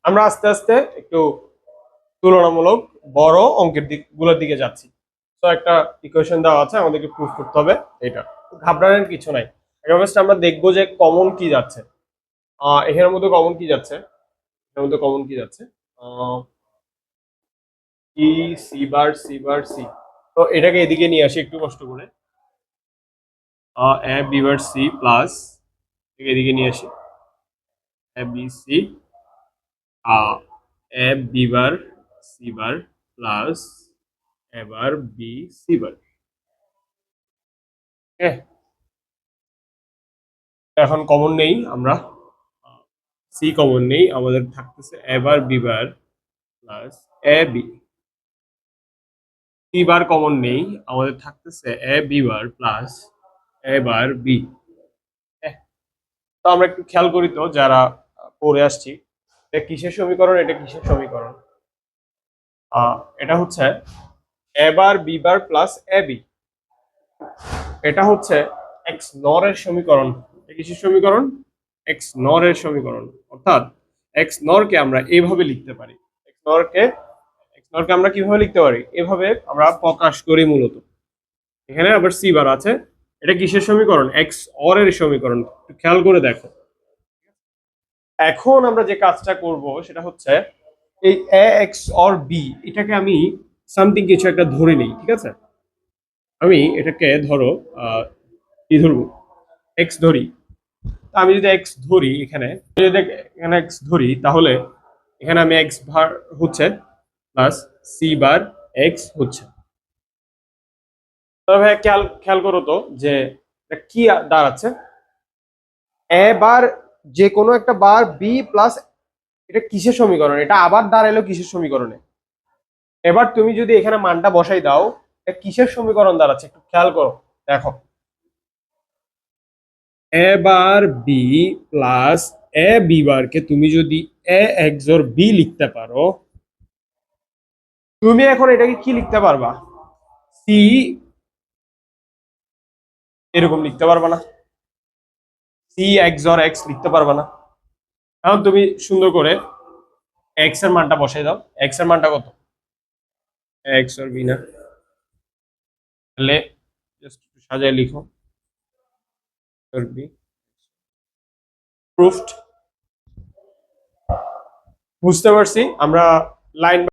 আমরা আস্তে আস্তে একটু তুলনামূলক বড় অঙ্কের গুলোর দিকে যাচ্ছি। তো একটা ইকুয়েশন দেওয়া আছে, আমাদেরকে প্রুফ করতে হবে এটা। ঘাবড়ানোর কিছু নাই। ফার্স্ট আমরা দেখবো যে কমন কি যাচ্ছে। এখানের মধ্যে কমন কি যাচ্ছে, এর মধ্যে কমন কি যাচ্ছে, ই C bar C bar C. তো এটাকে এদিকে নিয়ে আসি একটু কষ্ট করে। A B bar C plus, এদিকে নিয়ে আসি A B C, A B bar C bar plus এবার বি সি বার। এখন কমন নেই, আমরা সি কমন নেই, আমাদের থাকতেছে এবার বি বার প্লাস এ বি। সি বার কমন নেই, আমাদের থাকতেছে এ বি বার প্লাস এ বার বি। তো আমরা একটু খেয়াল করি তো যারা পড়ে আসছি, এটা কিসের সমীকরণ, এটা কিসের সমীকরণ? এটা হচ্ছে এ বার B bar plus A B. এটা হচ্ছে এক্স নর এর সমীকরণ। এটা কিসের সমীকরণ? এক্স নর এর সমীকরণ। অর্থাৎ এক্স নর কে আমরা এইভাবে লিখতে পারি। এক্স নর কে আমরা কিভাবে লিখতে পারি? এভাবে আমরা প্রকাশ করি মূলত। এখানে আবার সি বার আছে। এটা কিসের সমীকরণ? এক্স অর এর সমীকরণ। একটু খেয়াল করে দেখো। এখন আমরা যে কাজটা করব সেটা হচ্ছে এই এ এক্স অর বি, এটাকে আমি সামথিং কিছু একটা ধরে নিই, ঠিক আছে? আমি এটাকে ধরো কি ধরবো, এক্স ধরি। আমি যদি এক্স ধরি, এখানে যদি এখানে এক্স ধরি, তাহলে এখানে আমি এক্স ভার হচ্ছে প্লাস সি বার এক্স হচ্ছে। তবে খেয়াল খেয়াল করো তো যে এটা কি দাঁড়াচ্ছে। এ বার যে কোনো একটা বার বি প্লাস, এটা কিসের সমীকরণ? এটা আবার দাঁড়াইলো কিসের সমীকরণে? এবার তুমি যদি এখানে মানটা বসাই দাও, এটা কিসের সমীকরণ দাঁড়াচ্ছে একটু খেয়াল করো, দেখো। এ বার বি প্লাস এ বি বারকে তুমি যদি এ এক্স অর বি লিখতে পারো, তুমি এখন এটাকে কি লিখতে পারবা? সি এরকম লিখতে পারবা না? সি এক্স অর এক্স লিখতে পারবা না? এখন তুমি সুন্দর করে এক্স এর মানটা বসাই দাও। এক্স এর মানটা কত? এক্স অর বি না, তাহলে জাস্ট সাজায় লিখো অর বি। প্রুফড। বুঝতে পারছি আমরা লাইন